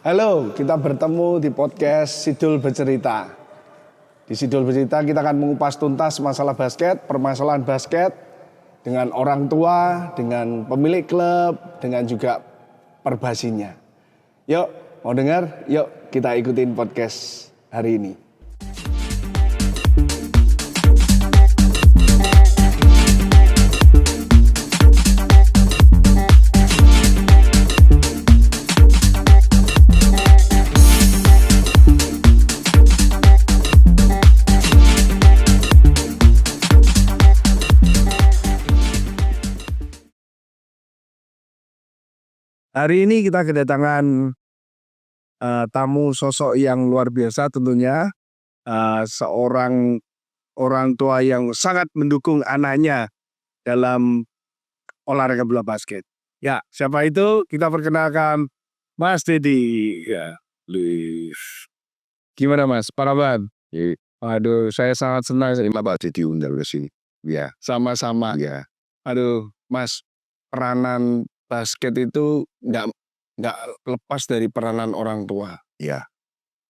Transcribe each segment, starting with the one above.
Halo, kita bertemu di podcast Sidul Bercerita. Di Sidul Bercerita kita akan mengupas tuntas masalah basket, permasalahan basket dengan orang tua, dengan pemilik klub, dengan juga perbasinya. Yuk, mau dengar? Yuk kita ikutin podcast hari ini. Hari ini kita kedatangan tamu sosok yang luar biasa tentunya, seorang orang tua yang sangat mendukung anaknya dalam olahraga bola basket. Ya, siapa itu? Kita perkenalkan Mas Dedi. Ya, Luis. Gimana Mas? Apa kabar? Aduh, saya sangat senang Terima Pak diundang ke sini. Ya, sama-sama. ya. Aduh, Mas, peranan basket itu nggak lepas dari peranan orang tua. Ya.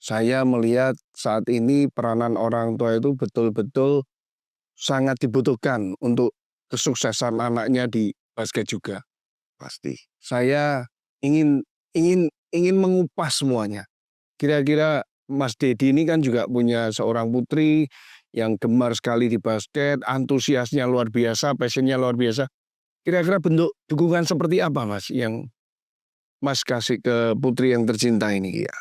Saya melihat saat ini peranan orang tua itu betul-betul sangat dibutuhkan untuk kesuksesan anaknya di basket juga. Pasti. Saya ingin mengupas semuanya. Kira-kira Mas Dedi ini kan juga punya seorang putri yang gemar sekali di basket, antusiasnya luar biasa, passionnya luar biasa. Kira-kira bentuk dukungan seperti apa Mas yang Mas kasih ke putri yang tercinta ini? Iya.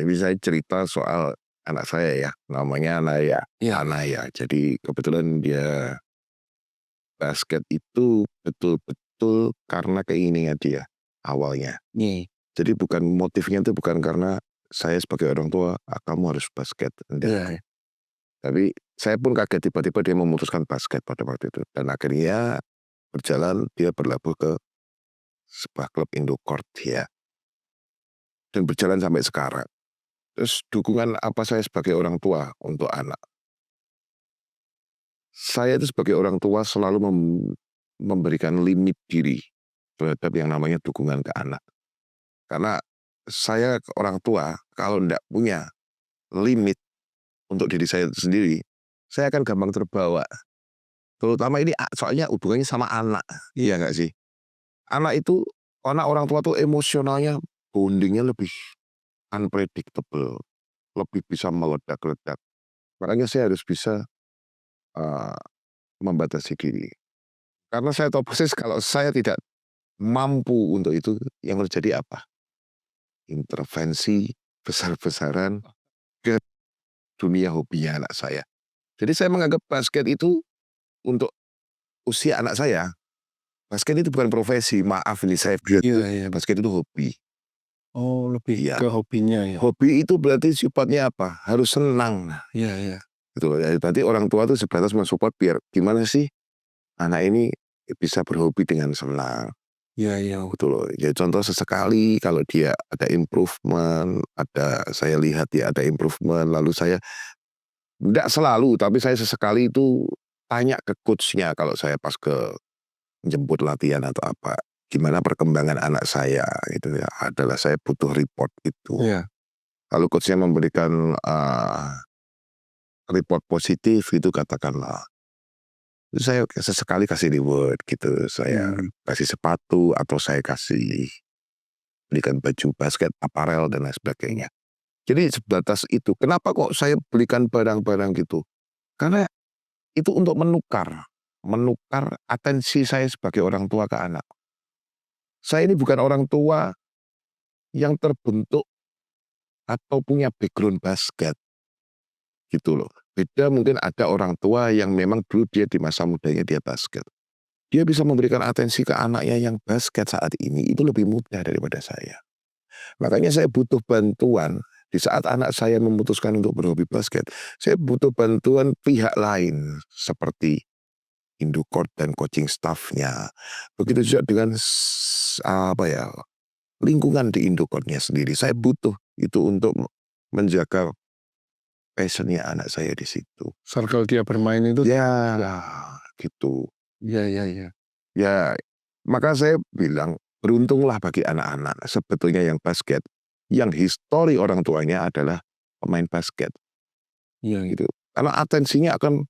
Ini saya cerita soal anak saya ya. Namanya Anaya. Iya. Anaya. Jadi kebetulan dia basket itu betul-betul karena keinginan dia awalnya. Nih. Jadi motifnya itu bukan karena saya sebagai orang tua, kamu harus basket. Enggak. Iya. Tapi saya pun kaget tiba-tiba dia memutuskan basket pada waktu itu. Dan akhirnya berjalan dia berlabuh ke sebuah klub Indocourt ya. Dan berjalan sampai sekarang. Terus dukungan apa saya sebagai orang tua untuk anak? Saya itu sebagai orang tua selalu memberikan limit diri terhadap yang namanya dukungan ke anak. Karena saya orang tua kalau tidak punya limit untuk diri saya sendiri, saya akan gampang terbawa. Terutama ini soalnya hubungannya sama anak, iya nggak sih? Anak orang tua tuh emosionalnya bondingnya lebih unpredictable, lebih bisa meledak-ledak. Makanya saya harus bisa membatasi diri. Karena saya tahu persis kalau saya tidak mampu untuk itu, yang terjadi apa? Intervensi besar-besaran ke dunia hobinya anak saya. Jadi saya menganggap basket itu untuk usia anak saya, basket itu bukan profesi, maaf ini saya Iya. basket itu hobi. Oh, lebih Iya. ke hobinya ya. Hobi itu berarti sifatnya apa? Harus senang. Iya. Gitu. Berarti orang tua itu sebatas mensupport biar gimana sih anak ini bisa berhobi dengan senang. Iya. Betul loh. Ya contoh sesekali kalau dia ada improvement, saya lihat dia ada improvement, lalu saya tidak selalu, tapi saya sesekali itu tanya ke coachnya kalau saya pas ke jemput latihan atau apa, gimana perkembangan anak saya gitu ya. Adalah saya butuh report itu. Iya. Lalu coachnya memberikan report positif gitu katakanlah. Terus saya sesekali kasih reward gitu, saya kasih sepatu atau saya belikan baju basket, aparel dan lain sebagainya. Jadi sebatas itu. Kenapa kok saya belikan barang-barang gitu? Karena itu untuk menukar atensi saya sebagai orang tua ke anak. Saya ini bukan orang tua yang terbentuk atau punya background basket. Gitu loh. Beda mungkin ada orang tua yang memang dulu dia di masa mudanya dia basket. Dia bisa memberikan atensi ke anaknya yang basket saat ini itu lebih mudah daripada saya. Makanya saya butuh bantuan di saat anak saya memutuskan untuk berhobi basket. Saya butuh bantuan pihak lain seperti Indocourt dan coaching staff-nya. Begitu juga dengan lingkungan di Indocourt-nya sendiri. Saya butuh itu untuk menjaga passion-nya anak saya di situ. Circle dia bermain itu. Ya, gitu. Iya. Ya, maka saya bilang beruntunglah bagi anak-anak sebetulnya yang basket. yang histori orang tuanya adalah pemain basket. Iya, Gitu. Karena atensinya akan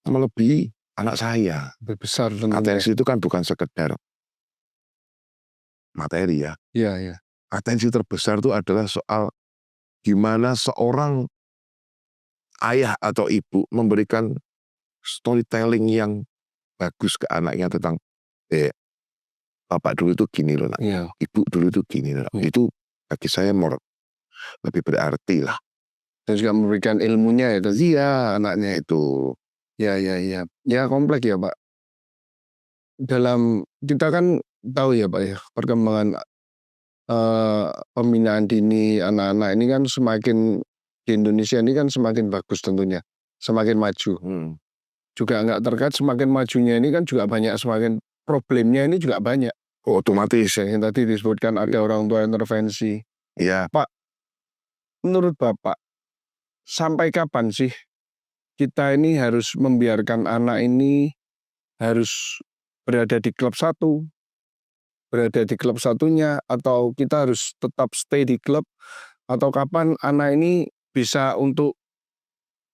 melebihi anak saya. lebih besar tentunya. Atensi itu kan bukan sekedar materi ya. Iya, iya. Atensi terbesar itu adalah soal gimana seorang ayah atau ibu memberikan storytelling yang bagus ke anaknya tentang bapak dulu itu gini loh nak, Iya. ibu dulu itu gini loh. Iya. Itu bagi saya lebih berarti lah. Dan juga memberikan ilmunya ya Iya, anaknya. itu. Ya, ya, ya. Ya kompleks ya Pak. Dalam kita kan tahu ya Pak ya perkembangan pembinaan dini anak-anak ini kan semakin di Indonesia ini kan semakin bagus tentunya, semakin maju. Juga nggak terkait semakin majunya ini kan juga banyak semakin problemnya ini juga banyak. Otomatis. Yang tadi disebutkan ada orang tua intervensi. Ya, Menurut Bapak, sampai kapan sih kita ini harus membiarkan anak ini harus berada di klub satu, berada di klub satunya, atau kita harus tetap stay di klub, atau kapan anak ini bisa untuk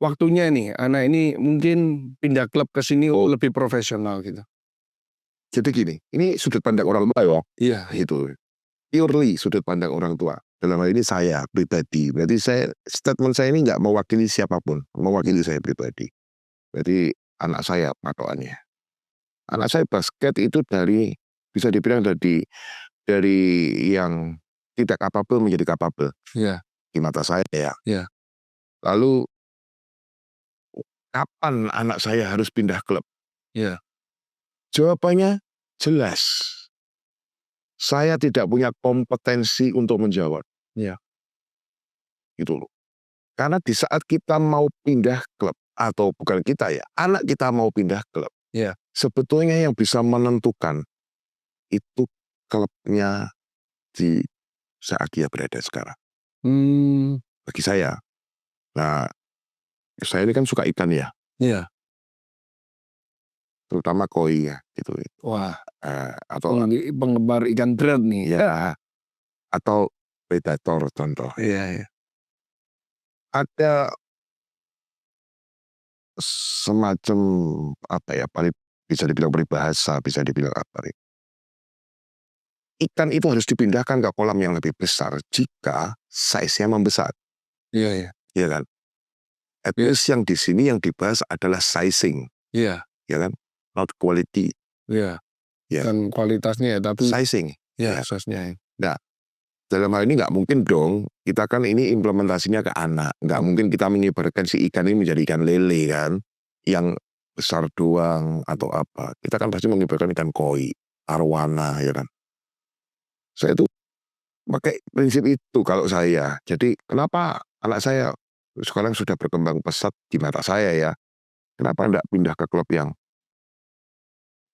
waktunya nih, anak ini mungkin pindah klub ke sini lebih profesional gitu. jadi gini, ini sudut pandang orang tua ya. Iya. Itu purely sudut pandang orang tua. Dalam hal ini saya pribadi. Berarti statement saya ini nggak mewakili siapapun, mewakili saya pribadi. Berarti anak saya patokannya. Anak saya basket itu bisa dibilang dari yang tidak capable menjadi capable. Iya. Di mata saya ya. Iya. Lalu kapan anak saya harus pindah klub? Iya. Jawabannya jelas. Saya tidak punya kompetensi untuk menjawab. Iya. Gitu loh. Karena di saat kita mau pindah klub, atau bukan kita ya, anak kita mau pindah klub. Iya. Sebetulnya yang bisa menentukan itu klubnya di saat dia berada sekarang. Bagi saya. Nah, saya ini kan suka ikan ya. Iya. Terutama koi ya gitu. Wah, Atau penggemar ikan berat nih. ya, atau predator contoh. Iya, iya. Ada semacam bisa dibilang peribahasa, bisa dibilang apa. Ikan itu harus dipindahkan ke kolam yang lebih besar jika size-nya membesar. Iya, iya. Iya kan? At least yang di sini yang dibahas adalah sizing. Iya. Ya kan? Not quality. Iya. Ya. Dan kualitasnya ya, tapi sizing. ya, Ya. size-nya. Nah, dalam hal ini nggak mungkin dong, kita kan ini implementasinya ke anak. Nggak mungkin kita mengibaratkan si ikan ini menjadi ikan lele kan, yang besar doang atau apa. Kita kan pasti mengibaratkan ikan koi, arwana ya kan. Saya tuh pakai prinsip itu kalau saya. Jadi kenapa anak saya sekarang sudah berkembang pesat di mata saya ya. Kenapa enggak pindah ke klub yang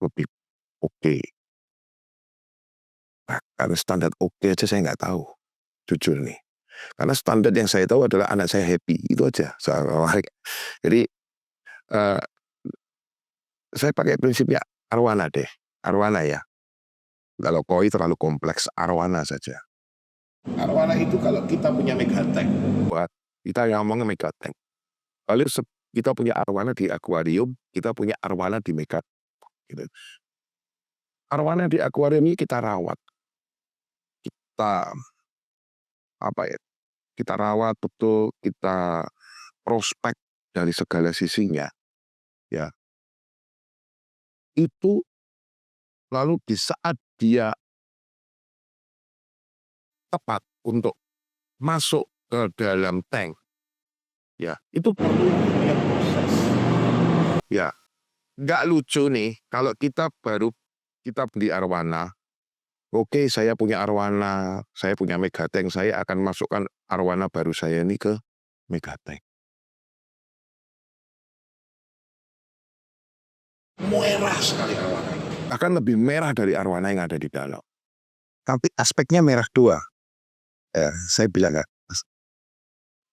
lebih oke? Nah, karena standar oke aja saya nggak tahu. Jujur nih. Karena standar yang saya tahu adalah anak saya happy. Itu aja. Jadi saya pakai prinsipnya arwana deh. Arwana ya. Kalau koi terlalu kompleks, arwana saja. Arwana itu kalau kita punya megatank. Kita ngomongnya megatank. Lalu kita punya arwana di akuarium, kita punya arwana di megatank. Gitu. Arwana di akuarium ini kita rawat. Kita rawat betul, kita prospek dari segala sisinya. Ya. Itu lalu di saat dia tepat untuk masuk ke dalam tank, ya itu perlu proses. Ya, nggak lucu nih kalau kita beli arwana. Oke, saya punya arwana, saya punya megatank, saya akan masukkan arwana baru saya ini ke megatank. Merah sekali arwana. Akan lebih merah dari arwana yang ada di dalam. Tapi aspeknya merah dua. Saya bilang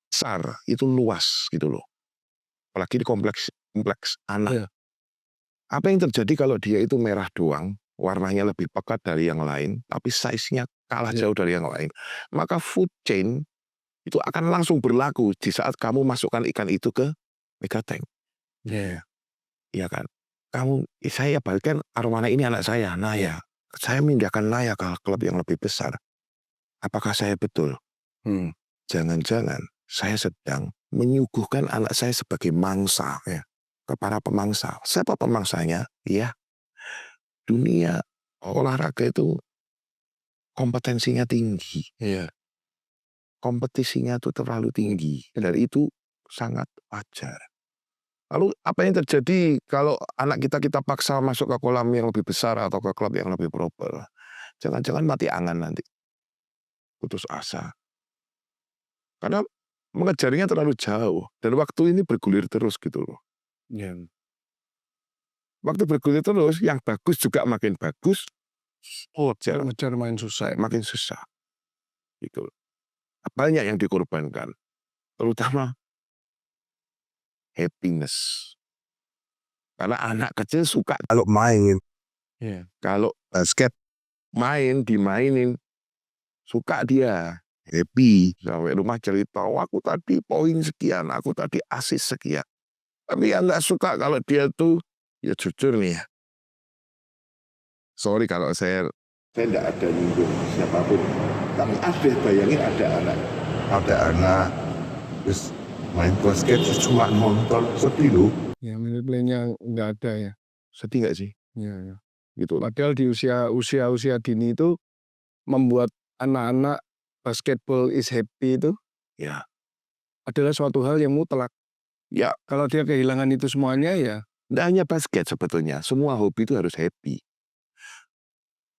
besar, itu luas gitu loh. Apalagi di kompleks anak. Iya. Apa yang terjadi kalau dia itu merah doang, warnanya lebih pekat dari yang lain, tapi size-nya kalah jauh dari yang lain. Maka food chain itu akan langsung berlaku di saat kamu masukkan ikan itu ke megatank. Iya. Iya kan? Saya bagikan Arwana ini anak saya, Naya. Saya mindahkan Naya ke klub yang lebih besar. Apakah saya betul? Jangan-jangan saya sedang menyuguhkan anak saya sebagai mangsa ya, ke para pemangsa. Siapa pemangsanya? Ya, dunia olahraga itu kompetensinya tinggi. Iya. Kompetisinya itu terlalu tinggi. Dan itu sangat wajar. Lalu apa yang terjadi kalau anak kita paksa masuk ke kolam yang lebih besar atau ke klub yang lebih proper? Jangan-jangan mati angan nanti. Putus asa. Karena mengejarnya terlalu jauh. Dan waktu ini bergulir terus gitu loh. Iya. Waktu bergulir terus, yang bagus juga makin bagus. Ngejar main susah. Makin susah. Gitu. Banyak yang dikorbankan. Terutama happiness. Karena anak kecil suka kalau main. Iya. Kalau basket dimainin, suka dia. Happy. Sampai rumah cerita, aku tadi poin sekian, aku tadi asis sekian. Tapi yang nggak suka kalau dia tuh, ya jujur nih ya. Sorry kalau saya nggak ada nyinggung siapapun. Tapi bayangin ada anak, terus main basket cuma nonton, sedih loh. Ya, minute play-nya nggak ada ya. Sedih nggak sih? Iya. Gitu. Padahal di usia dini itu membuat anak-anak basketball is happy itu Ya. adalah suatu hal yang mutlak. Ya. Kalau dia kehilangan itu semuanya ya. Nggak hanya basket sebetulnya, semua hobi itu harus happy.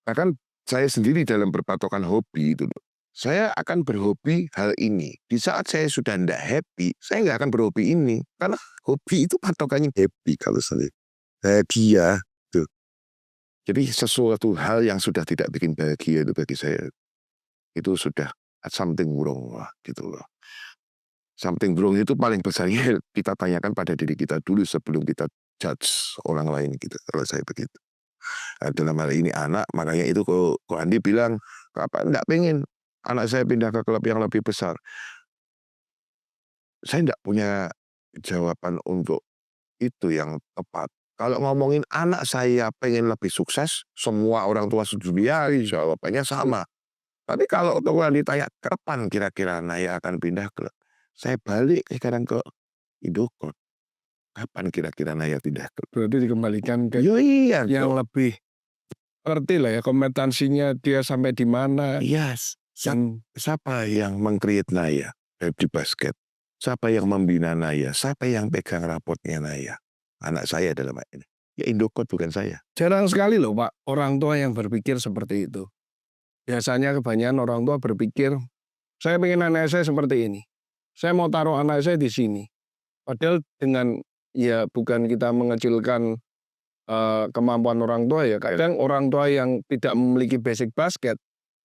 Bahkan saya sendiri dalam berpatokan hobi itu, saya akan berhobi hal ini. Di saat saya sudah tidak happy, saya nggak akan berhobi ini. Karena hobi itu patokannya happy kalau saya. Bahagia. Tuh. Jadi sesuatu hal yang sudah tidak bikin bahagia itu bagi saya, itu sudah something wrong lah gitu loh. Something wrong itu paling besarnya kita tanyakan pada diri kita dulu sebelum kita judge orang lain gitu. Kalau saya begitu. Dalam hal ini anak, makanya itu kok Andi bilang, kapan enggak pengen anak saya pindah ke klub yang lebih besar. Saya enggak punya jawaban untuk itu yang tepat. Kalau ngomongin anak saya pengen lebih sukses, semua orang tua sedunia jawabannya sama. Tapi kalau orang ditanya kapan kira-kira Naya akan pindah klub, saya balik sekarang ke Indokot. Kapan kira-kira Naya pindah klub? Berarti dikembalikan ke iya, yang lebih ngerti lah ya kompetensinya dia sampai di mana. Yes. Siapa yang meng-create Naya di basket? Siapa yang membina Naya? Siapa yang pegang rapotnya Naya? Anak saya dalam hal ini. Ya Indokot bukan saya. Jarang sekali loh Pak orang tua yang berpikir seperti itu. Biasanya kebanyakan orang tua berpikir, saya pengen anak saya seperti ini. Saya mau taruh anak saya di sini. Padahal dengan ya bukan kita mengecilkan kemampuan orang tua ya. Kadang orang tua yang tidak memiliki basic basket,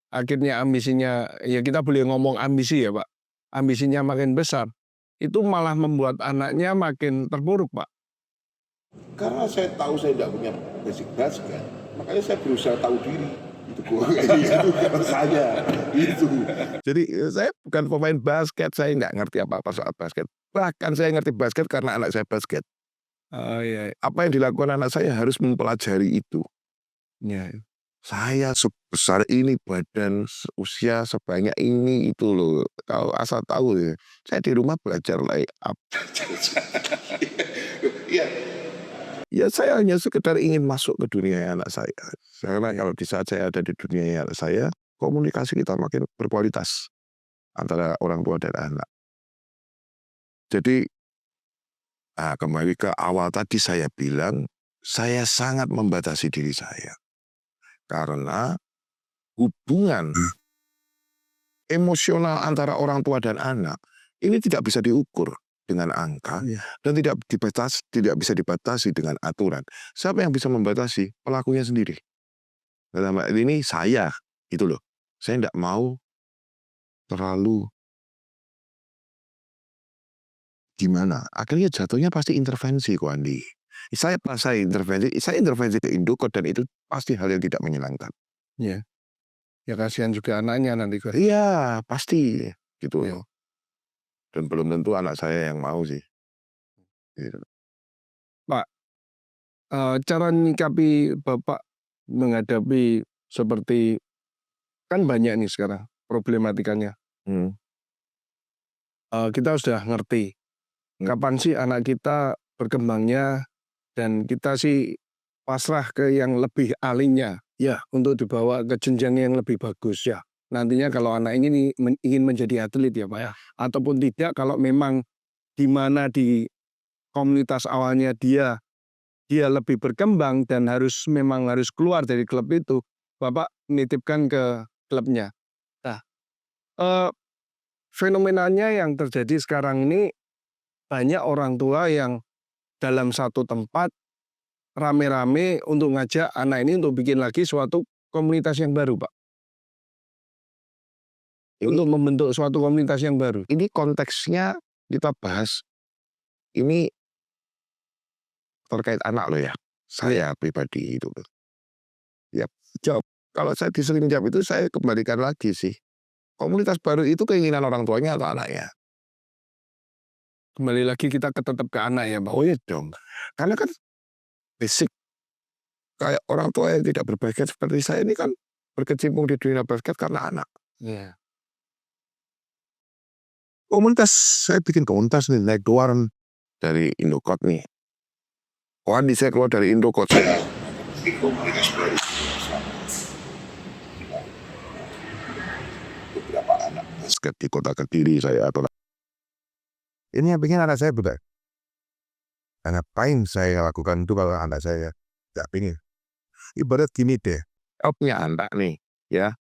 akhirnya ambisinya, ya kita boleh ngomong ambisi ya Pak, ambisinya makin besar, itu malah membuat anaknya makin terpuruk Pak. Karena saya tahu saya tidak punya basic basket, makanya saya berusaha tahu diri. Itu kalau saya. Itu. Jadi saya bukan pemain basket, saya nggak ngerti apa-apa soal basket. Bahkan saya ngerti basket karena anak saya basket. Oh iya. Apa yang dilakukan anak saya harus mempelajari itu. Ya. Saya sebesar ini, badan usia sebanyak ini itu loh. Kalau asal tahu ya, saya di rumah belajar layup. Ya saya hanya sekedar ingin masuk ke dunia anak saya. Karena kalau di saat saya ada di dunia anak saya, komunikasi kita makin berkualitas antara orang tua dan anak. Jadi, kembali ke awal tadi saya bilang, saya sangat membatasi diri saya. Karena hubungan emosional antara orang tua dan anak ini tidak bisa diukur dengan angka dan tidak bisa dibatasi dengan aturan. Siapa yang bisa membatasi? Pelakunya sendiri. Dalam hal ini saya, itu loh. Saya tidak mau terlalu gimana. Akhirnya jatuhnya pasti intervensi kok Andi. Saya intervensi ke Indokot dan itu pasti hal yang tidak menyenangkan. Ya. Ya kasihan juga anaknya nanti kan. Iya, pasti gitu. Iya. Dan belum tentu anak saya yang mau sih. Gitu. Cara nyikapi Bapak menghadapi seperti kan banyak nih sekarang problematikanya. Hmm. Kita sudah ngerti kapan sih anak kita berkembangnya dan kita sih pasrah ke yang lebih ahlinya ya untuk dibawa ke jenjang yang lebih bagus ya. Nantinya kalau anak ini ingin menjadi atlet ya Pak ya, ataupun tidak kalau memang di mana di komunitas awalnya dia lebih berkembang dan memang harus keluar dari klub itu, Bapak nitipkan ke klubnya. Nah, eee, fenomenanya yang terjadi sekarang ini banyak orang tua yang dalam satu tempat rame-rame untuk ngajak anak ini untuk bikin lagi suatu komunitas yang baru, Pak. Ini, Untuk membentuk suatu komunitas yang baru. ini konteksnya kita bahas ini terkait anak loh ya. Saya pribadi itu loh. Ya, jawab. Kalau saya disering jawab itu saya kembalikan lagi sih. Komunitas baru itu keinginan orang tuanya atau anaknya? Kembali lagi kita tetap ke anak ya, Pak. Oh iya dong. Karena kan basic kayak orang tua yang tidak berbasket seperti saya ini kan berkecimpung di dunia basket karena anak. Iya. Komunitas, saya bikin komunitas nih, naik doaran dari Indocode nih. Wah, saya keluar dari Indocode saya. Beberapa anak basket di kota Kediri saya atau ini yang pengen anak saya bukan. Ngapain saya lakukan itu kalau anak saya tidak pengen. Ibarat gini deh, saya punya anak nih, ya.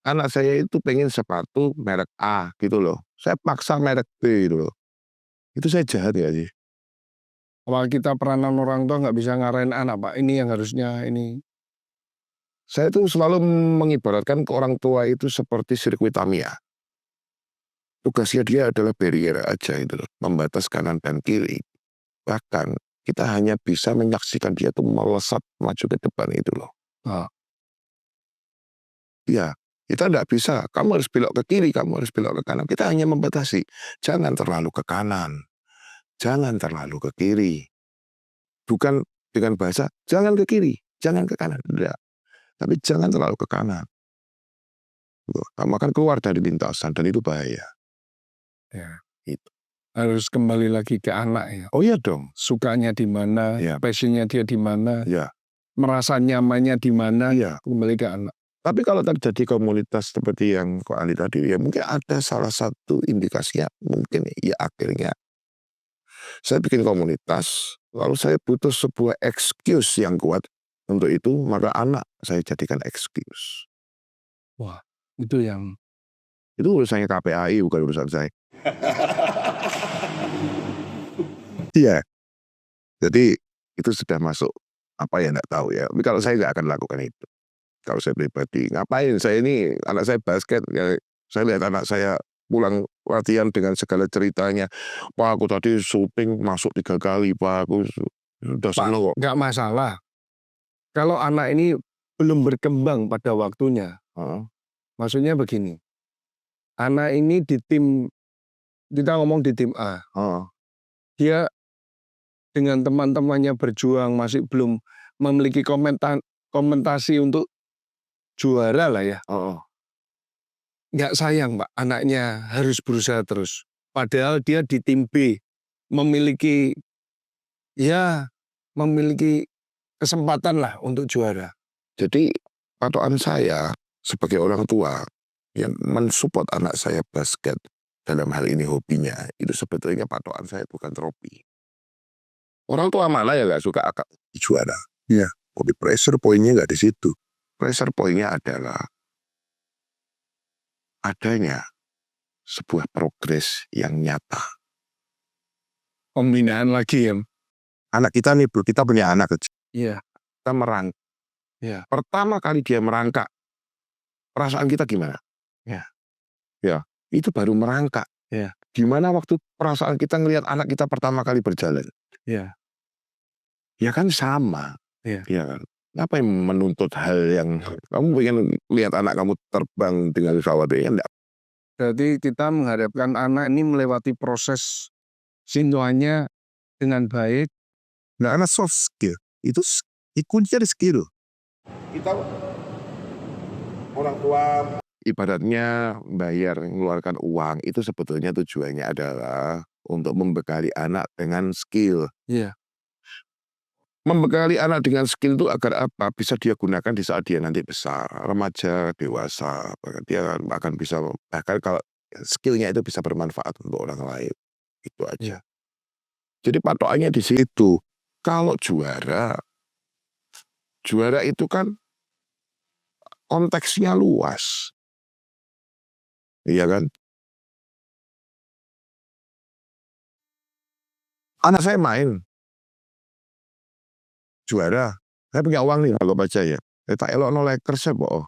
Anak saya itu pengen sepatu merek A gitu loh. Saya paksa merek B gitu loh. Itu saya jahat ya sih. Kalau kita peranan orang tua nggak bisa ngarahin anak, Pak. Ini yang harusnya ini. Saya tuh selalu mengibaratkan ke orang tua itu seperti sirkuit Tamiya. Tugasnya dia adalah barrier aja itu loh, membatas kanan dan kiri. Bahkan kita hanya bisa menyaksikan dia tuh melesat maju ke depan itu loh. Ya, kita tidak bisa. Kamu harus belok ke kiri, kamu harus belok ke kanan. Kita hanya membatasi. Jangan terlalu ke kanan. Jangan terlalu ke kiri. Bukan dengan bahasa, jangan ke kiri, jangan ke kanan. Tidak. Tapi jangan terlalu ke kanan. Kamu akan keluar dari lintasan dan itu bahaya. Ya. Itu. Harus kembali lagi ke anak ya. Oh iya dong. Sukanya di mana, Ya. passionnya dia di mana, Ya. merasa nyamannya di mana, Ya. kembali ke anak. Tapi kalau terjadi komunitas seperti yang Ko Ali tadi, ya mungkin ada salah satu indikasinya, mungkin ya akhirnya saya bikin komunitas, lalu saya butuh sebuah excuse yang kuat untuk itu, maka anak saya jadikan excuse. Wah, itu yang Itu urusannya KPAI, bukan urusan saya. Iya. Jadi itu sudah masuk apa ya, enggak tahu ya. Tapi kalau saya nggak akan lakukan itu. Kalau saya pribadi, ngapain saya ini, anak saya basket, ya, saya lihat anak saya pulang latihan dengan segala ceritanya. Pak, aku tadi syuting masuk 3 kali, Pak, aku sudah seneng kok. nggak masalah. Kalau anak ini belum berkembang pada waktunya, maksudnya begini, anak ini di tim, kita ngomong di tim A, dia dengan teman-temannya berjuang masih belum memiliki komentasi untuk juara lah ya. Nggak sayang Pak, anaknya harus berusaha terus. Padahal dia di tim B memiliki kesempatan lah untuk juara. Jadi patokan saya sebagai orang tua yang mensupport anak saya basket dalam hal ini hobinya, itu sebetulnya patokan saya bukan trofi. Orang tua mana ya nggak suka akak juara? Ya, tapi pressure poinnya nggak di situ. Pressure poinnya adalah adanya sebuah progres yang nyata. Pembinaan lagi ya. Anak kita nih bro, kita punya anak kecil. Iya. Kita merangkak. Ya. Pertama kali dia merangkak, perasaan kita gimana? Ya, itu baru merangkak. Ya. Gimana waktu perasaan kita ngelihat anak kita pertama kali berjalan? Ya. Ya kan sama. Iya. Iya kan? Apa yang menuntut hal yang kamu pengen lihat anak kamu terbang dengan pesawat ya enggak? Berarti kita mengharapkan anak ini melewati proses semuanya dengan baik. Nah, karena soft skill itu kuncinya di skill. Kita orang tua ibaratnya bayar mengeluarkan uang itu sebetulnya tujuannya adalah untuk membekali anak dengan skill. Iya. Membekali anak dengan skill itu agar apa? Bisa dia gunakan di saat dia nanti besar, remaja, dewasa, bahkan dia akan bisa bahkan kalau skill-nya itu bisa bermanfaat untuk orang lain. Itu aja. Iya. Jadi patokannya di situ. Kalau juara itu kan konteksnya luas. Iya kan? Anak saya main juara, saya punya uang nih kalau baca ya. Tak elokno Lakers ya po.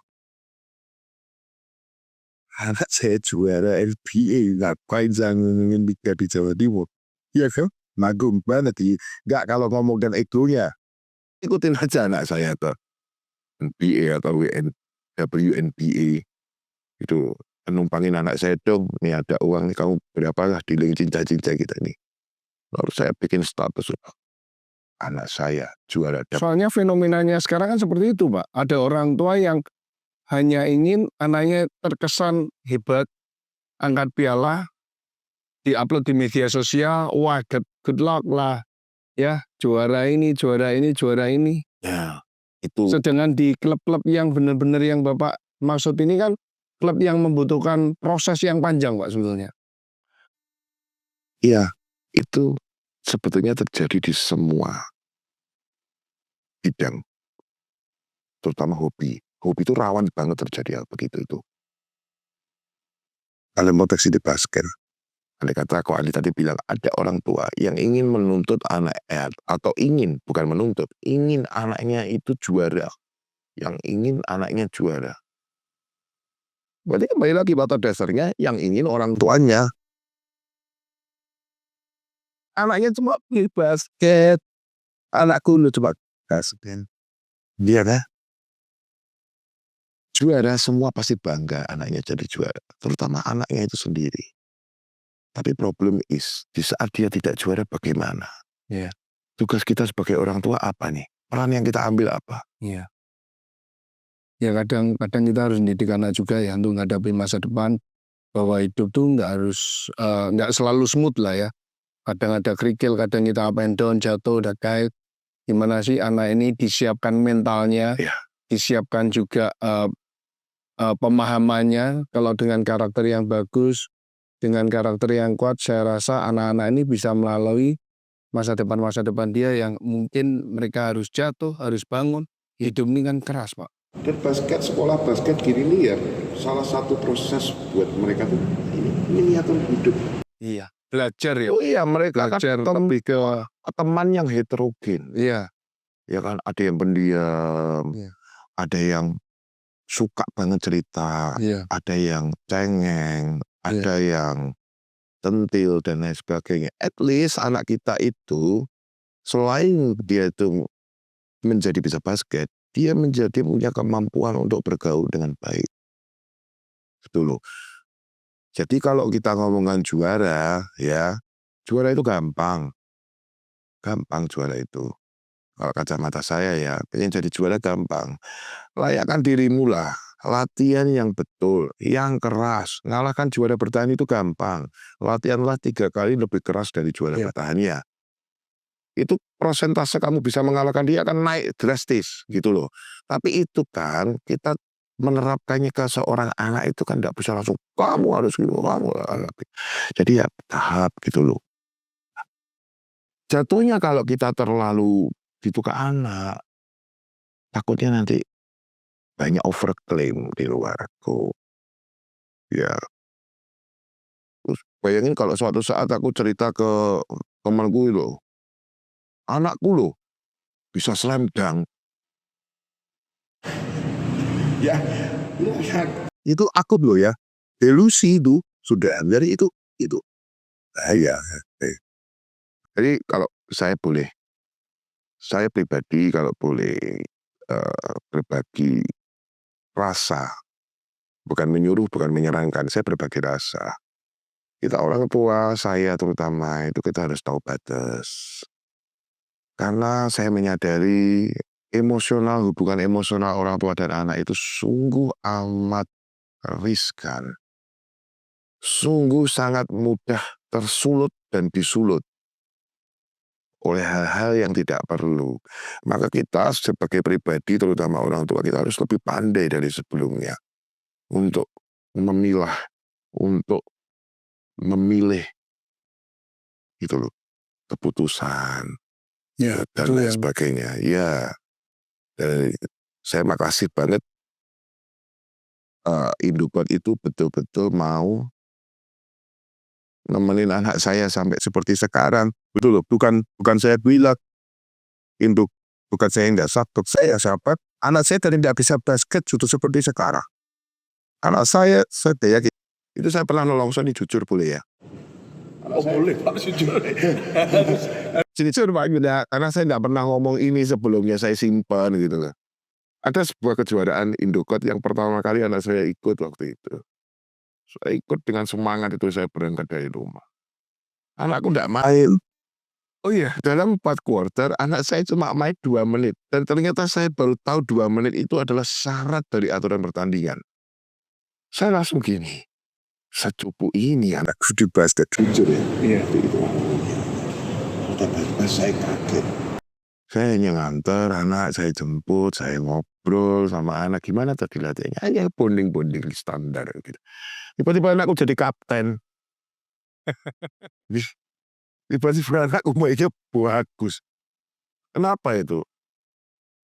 Anak saya juara NBA, ngapain jangan nikah di Jawa Timur? Iya kan? Magung banget. Nggak kalau ngomongin egonya. Ikutin aja anak saya tuh. NBA atau WNBA. Itu numpangin anak saya dong. Nih ada uang nih kamu berapa lah dealing cinta-cinta kita nih. Lalu saya bikin status. Anak saya juara. Soalnya fenomenanya sekarang kan seperti itu, Pak. Ada orang tua yang hanya ingin anaknya terkesan hebat, angkat piala, di-upload di media sosial, wah good luck lah, ya juara ini, juara ini, juara ini. Ya, itu. Sedangkan di klub-klub yang benar-benar yang Bapak maksud ini kan klub yang membutuhkan proses yang panjang, Pak, sebetulnya. Iya, itu sebetulnya terjadi di semua bidang, terutama hobi. Hobi itu rawan banget terjadi hal begitu itu. Kalau mau taksi di basket. Andai kata kok Ali tadi bilang ada orang tua yang ingin menuntut anak atau ingin, bukan menuntut, ingin anaknya itu juara. Yang ingin anaknya juara. Berarti kembali lagi pada dasarnya yang ingin orang tuanya. Anaknya cuma pilih basket. Anakku lu coba basket. Dia kan? Juara semua pasti bangga anaknya jadi juara. Terutama anaknya itu sendiri. Tapi problem is, di saat dia tidak juara bagaimana? Iya. Tugas kita sebagai orang tua apa nih? Peran yang kita ambil apa? Iya. Ya kadang kita harus mendidik anak juga ya untuk menghadapi masa depan, bahwa hidup tuh nggak selalu smooth lah ya. Kadang ada kerikil, kadang kita up and down, jatuh, udah guide. Gimana sih anak ini disiapkan mentalnya, Iya. disiapkan juga pemahamannya. Kalau dengan karakter yang bagus, dengan karakter yang kuat, saya rasa anak-anak ini bisa melalui masa depan dia yang mungkin mereka harus jatuh, harus bangun. Hidup ini kan keras, Pak. Dan basket, sekolah basket gini nih ya, salah satu proses buat mereka tuh ini miniatur hidup. Iya. Belajar ya. Oh iya, mereka Belajar kan lebih ke teman yang heterogen. iya. Ya kan, ada yang pendiam, Iya. ada yang suka banget cerita, Iya. ada yang cengeng, ada yang tentil dan lain sebagainya. At least anak kita itu selain dia itu menjadi bisa basket, dia menjadi punya kemampuan untuk bergaul dengan baik. Betul loh. Jadi kalau kita ngomongin juara, ya, juara itu gampang. Gampang juara itu. Kalau kacamata saya ya, pengen jadi juara gampang. Layakkan dirimu lah. Latihan yang betul, yang keras. Ngalahkan juara bertahan itu gampang. Latihanlah 3 kali lebih keras dari juara bertahan ya. Itu persentase kamu bisa mengalahkan dia akan naik drastis gitu loh. Tapi itu kan kita menerapkannya ke seorang anak itu kan tidak bisa langsung kamu harus gitu, kamu. Jadi ya tahap gitu loh. Jatuhnya kalau kita terlalu gitu ke anak, takutnya nanti banyak overclaim di luar aku. Ya. Terus bayangin kalau suatu saat aku cerita ke temanku loh, anakku loh bisa slam dunk. Ya, itu akut loh ya. Delusi itu sudah dari itu. Ya. Jadi kalau saya pribadi kalau boleh berbagi rasa, bukan menyuruh, bukan menyarankan, saya berbagi rasa. Kita orang tua, saya terutama, itu kita harus tahu batas. Karena saya menyadari hubungan emosional orang tua dan anak itu sungguh amat riskan. Sungguh sangat mudah tersulut dan disulut oleh hal-hal yang tidak perlu. Maka kita sebagai pribadi, terutama orang tua, kita harus lebih pandai dari sebelumnya untuk memilah, untuk memilih gitu loh, keputusan Ya, dan itu lain yang sebagainya. Ya, dan saya makasih banget Indukot itu betul-betul mau nemenin anak saya sampai seperti sekarang. Betul loh, bukan saya bilang bukan saya yang nggak sabar, saya sabar. Anak saya dari tidak bisa basket sudah seperti sekarang. Anak saya yakin. Itu saya pernah nolongso nih, jujur boleh ya? boleh Pak, jujur. Jujur Pak, karena saya tidak pernah ngomong ini sebelumnya, saya simpan gitu loh. Ada sebuah kejuaraan Indukot yang pertama kali anak saya ikut waktu itu. Saya ikut dengan semangat itu, saya berangkat dari rumah. Anakku tidak main. Oh iya, dalam 4 quarter anak saya cuma main 2 menit. Dan ternyata saya baru tahu 2 menit itu adalah syarat dari aturan pertandingan. Saya langsung gini, secupu ini anakku di basket, jujur ya. Iya. Tiba-tiba saya kaget. Saya hanya nganter anak, saya jemput, saya ngobrol sama anak, gimana tadi latihannya? Ya bonding-bonding standar gitu. Tiba-tiba anakku jadi kapten. Tiba-tiba anakku mainnya bagus. Kenapa itu?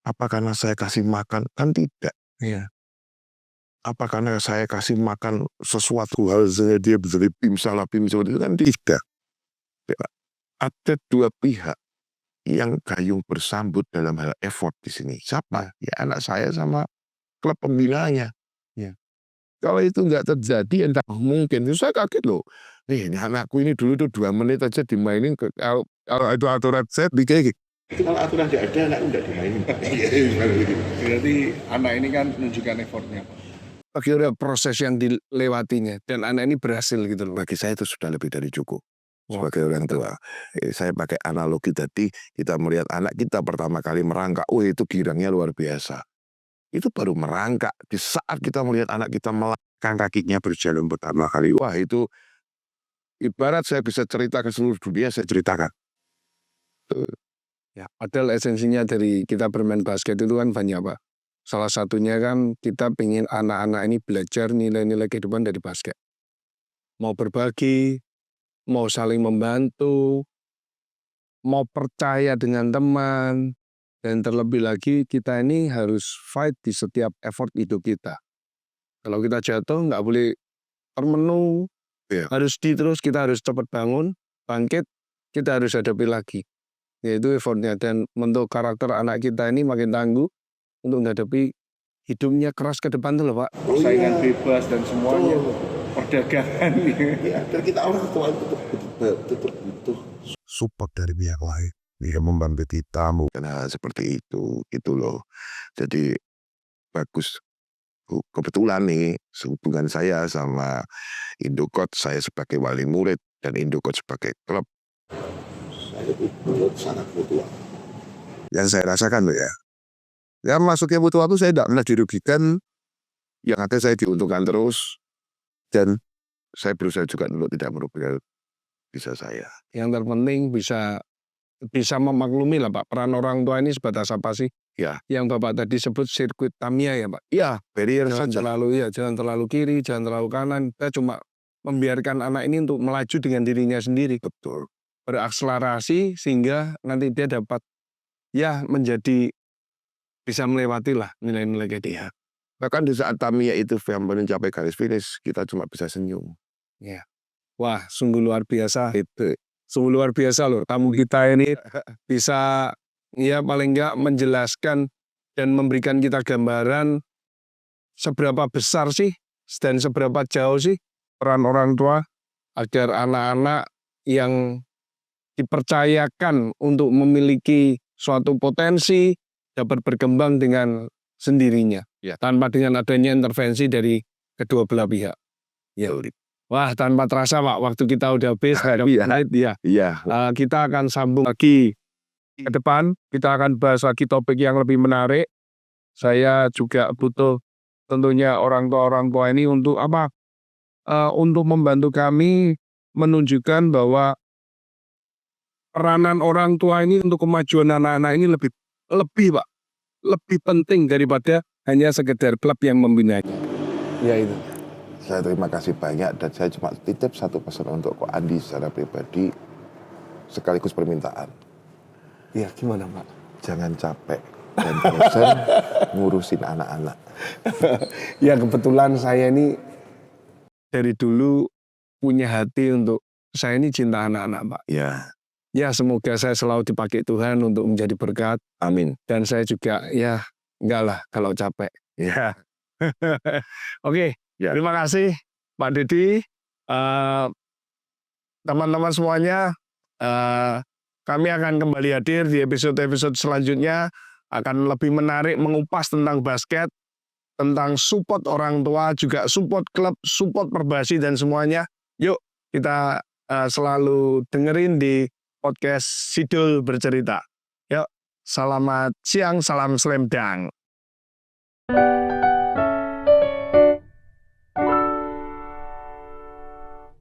Apa karena saya kasih makan? Kan tidak. Iya. Apa karena saya kasih makan sesuatu hal dia menjadi salah seperti itu? Kan tidak. Ada dua pihak yang gayung bersambut dalam hal effort di sini. Siapa? Ya anak saya sama klub pembinanya. Ya. Kalau itu nggak terjadi, entah mungkin. Itu saya kaget loh. Ini anakku ini dulu tuh 2 menit aja dimainin. Kalau itu aturan saya bikin. Kalau aturan nggak ada, anakku nggak dimainin. Berarti anak ini kan menunjukkan effortnya Pak. Akhirnya proses yang dilewatinya dan anak ini berhasil gitu loh. Bagi saya itu sudah lebih dari cukup. Sebagai orang tua, saya pakai analogi tadi, kita melihat anak kita pertama kali merangkak, itu girangnya luar biasa. Itu baru merangkak. Di saat kita melihat anak kita melangkah kakinya berjalan pertama kali, wah itu ibarat saya bisa cerita ke seluruh dunia, saya ceritakan. Ya, padahal esensinya dari kita bermain basket itu kan banyak Pak. Salah satunya kan kita pengen anak-anak ini belajar nilai-nilai kehidupan dari basket. Mau berbagi, mau saling membantu, mau percaya dengan teman, dan terlebih lagi kita ini harus fight di setiap effort hidup kita. Kalau kita jatuh nggak boleh termenung, Iya. harus terus kita harus cepat bangun, bangkit, kita harus hadapi lagi. Yaitu effortnya dan bentuk karakter anak kita ini makin tangguh untuk menghadapi hidupnya keras ke depan tuh loh Pak. Persaingan bebas dan semuanya. Perdagangan. Ya, dan kita orang tua itu tetap butuh support dari pihak lain. Dia membantu kita, karena seperti itu loh. Jadi bagus. Kebetulan nih, hubungan saya sama Indukot, saya sebagai wali murid dan Indukot sebagai klub, saya itu sangat mutual. Yang saya rasakan loh ya. Ya masuknya mutual itu saya tidak pernah dirugikan, yang ada saya diuntungkan terus, dan saya berusaha juga untuk tidak merugikan bisa saya. Yang terpenting bisa memaklumi lah Pak, peran orang tua ini sebatas apa sih? Ya. Yang Bapak tadi sebut sirkuit Tamiya ya Pak? Iya, barrier saja. Jangan terlalu kiri, jangan terlalu kanan. Kita cuma membiarkan anak ini untuk melaju dengan dirinya sendiri. Betul. Berakselerasi sehingga nanti dia dapat menjadi bisa melewati lah nilai-nilai kayak dia. Bahkan di saat Tamiya itu mencapai garis finish, kita cuma bisa senyum. Ya. Wah, sungguh luar biasa. Itu. Sungguh luar biasa loh. Tamu kita ini bisa paling enggak menjelaskan dan memberikan kita gambaran seberapa besar sih dan seberapa jauh sih peran orang tua agar anak-anak yang dipercayakan untuk memiliki suatu potensi dapat berkembang dengan sendirinya, Ya. tanpa dengan adanya intervensi dari kedua belah pihak. Ya. Wah, tanpa terasa Pak, waktu kita udah habis. Iya. Iya. Kita akan sambung lagi ke depan. Kita akan bahas lagi topik yang lebih menarik. Saya juga butuh tentunya orang tua ini untuk apa? Untuk membantu kami menunjukkan bahwa peranan orang tua ini untuk kemajuan anak-anak ini lebih Pak, lebih penting daripada hanya sekedar klub yang membina. Ya itu. Saya terima kasih banyak dan saya cuma titip satu pesan untuk Ko Andi secara pribadi sekaligus permintaan. Ya gimana Pak? Jangan capek dan bosan ngurusin anak-anak. Ya kebetulan saya ini dari dulu punya hati untuk saya ini cinta anak-anak Pak. Ya. Ya semoga saya selalu dipakai Tuhan untuk menjadi berkat. Amin. Dan saya juga ya enggak lah kalau capek. Ya. Oke, Ya. terima kasih Pak Dedi. Teman-teman semuanya, kami akan kembali hadir di episode-episode selanjutnya. Akan lebih menarik mengupas tentang basket, tentang support orang tua, juga support klub, support perbasi dan semuanya. Yuk kita selalu dengerin di podcast Sidul Bercerita. Yuk, selamat siang, salam slam dunk.